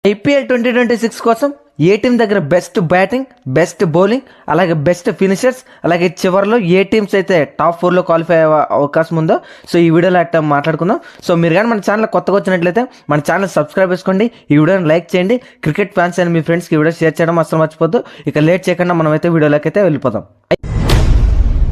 IPL 2026 కోసం ఏ team దగ్గర best batting, best bowling, అలాగే బెస్ట్ ఫినిషర్స్, అలాగే చివరిలో ఏ టీమ్స్ అయితే టాప్ 4లో క్వాలిఫై అయ్యే అవకాశం ఉందో సో ఈ వీడియోలో అట్లా మాట్లాడుకుందాం. సో మీరు కానీ మన ఛానల్ కొత్తగా వచ్చినట్లయితే మన ఛానల్ సబ్స్క్రైబ్ చేసుకోండి, ఈ వీడియోని లైక్ చేయండి. క్రికెట్ ఫ్యాన్స్ అయిన మీ ఫ్రెండ్స్కి ఈ వీడియో షేర్ చేయడం అసలు మర్చిపోద్దు. ఇక లేట్ చేయకుండా మనమైతే వీడియోలోకి అయితే వెళ్ళిపోదాం.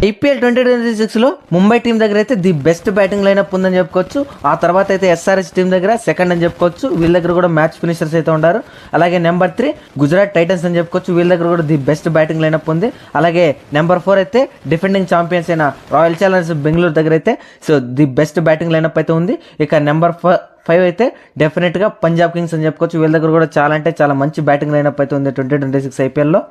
ఐపీఎల్ 2026లో ముంబై టీం దగ్గర అయితే ది బెస్ట్ బ్యాటింగ్ లైనప్ ఉందని చెప్పుకోవచ్చు. ఆ తర్వాత అయితే ఎస్ఆర్హెచ్ టీం దగ్గర సెకండ్ అని చెప్పుకోవచ్చు. వీళ్ళ దగ్గర కూడా మ్యాచ్ ఫినిషర్స్ అయితే ఉన్నారు. అలాగే నెంబర్ 3 గుజరాత్ టైటన్స్ అని చెప్పుకోవచ్చు. వీళ్ళ దగ్గర కూడా ది బెస్ట్ బ్యాటింగ్ లైనప్ ఉంది. అలాగే నెంబర్ 4 అయితే డిఫెండింగ్ ఛాంపియన్స్ అయిన రాయల్ ఛాలెంజర్స్ బెంగళూరు దగ్గర అయితే so the best batting lineup అయితే ఉంది. ఇక నెంబర్ 5 అయితే డెఫినెట్గా పంజాబ్ కింగ్స్ అని చెప్పుకోవచ్చు. వీళ్ళ దగ్గర కూడా చాలా అంటే చాలా మంచి బ్యాటింగ్ లైనప్ అయితే ఉంది 2026 ఐపీఎల్లో.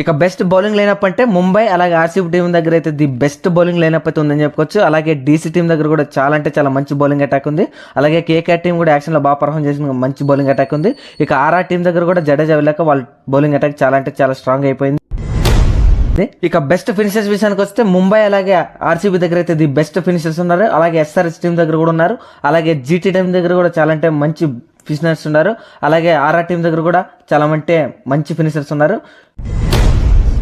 ఇక బెస్ట్ బౌలింగ్ లైనప్ అంటే ముంబై అలాగే ఆర్సీబీ టీం దగ్గర అయితే ది బెస్ట్ బౌలింగ్ లైనప్ అయితే ఉందని చెప్పుకోవచ్చు. అలాగే డీసీ టీం దగ్గర కూడా చాలా అంటే చాలా మంచి బౌలింగ్ అటాక్ ఉంది. అలాగే కేకేఆర్ టీం కూడా యాక్షన్లో బాగా పర్ఫామ్ చేసిన మంచి బౌలింగ్ అటాక్ ఉంది. ఇక ఆర్ఆర్ టీం దగ్గర కూడా జడేజా వెళ్ళాక వాళ్ళ బౌలింగ్ అటాక్ చాలా అంటే చాలా స్ట్రాంగ్ అయిపోయింది. ఇక బెస్ట్ ఫినిషర్స్ విషయానికి వస్తే ముంబై అలాగే ఆర్సీబీ దగ్గర అయితే ది బెస్ట్ ఫినిషర్స్ ఉన్నారు. అలాగే ఎస్ఆర్హెచ్ టీం దగ్గర కూడా ఉన్నారు. అలాగే జీటీ టీం దగ్గర కూడా చాలా అంటే మంచి ఫినిషర్స్ ఉన్నారు. అలాగే ఆర్ఆర్ టీం దగ్గర కూడా చాలా అంటే మంచి ఫినిషర్స్ ఉన్నారు.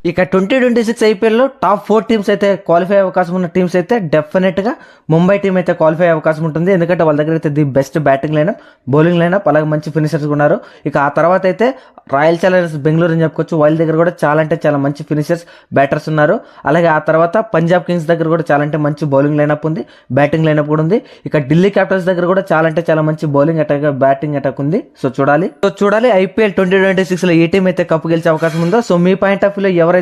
ఇక 2026 ఐపీఎల్లో టాప్ 4 టీమ్స్ అయితే క్వాలిఫై అయ్యే అవకాశం ఉన్న టీమ్స్ అయితే డెఫినెట్గా ముంబై టీం అయితే క్వాలిఫై అయ్యే అవకాశం ఉంటుంది. ఎందుకంటే వాళ్ళ దగ్గర అయితే the best batting lineup, bowling lineup, అలాగే మంచి ఫినిషర్స్ ఉన్నారు. ఇక ఆ తర్వాత అయితే రాయల్ ఛాలెంజర్స్ బెంగళూరు అని చెప్పుకోవచ్చు. వాళ్ళ దగ్గర కూడా చాలా అంటే చాలా మంచి ఫినిషర్స్, బ్యాటర్స్ ఉన్నారు. అలాగే ఆ తర్వాత పంజాబ్ కింగ్స్ దగ్గర కూడా చాలా అంటే మంచి బౌలింగ్ లైనప్ ఉంది, బ్యాటింగ్ లైనప్ కూడా ఉంది. ఇక ఢిల్లీ క్యాపిటల్స్ దగ్గర కూడా చాలా అంటే చాలా మంచి బౌలింగ్ అటాక్, బ్యాటింగ్ అటాక్ ఉంది. సో చూడాలి ఐపీఎల్ 2026లో ఏ టీం అయితే కప్పు గెలిచే అవకాశం ఉందో. సో మీ పాయింట్ ఆఫ్ వ్యూలో ఎవరైతే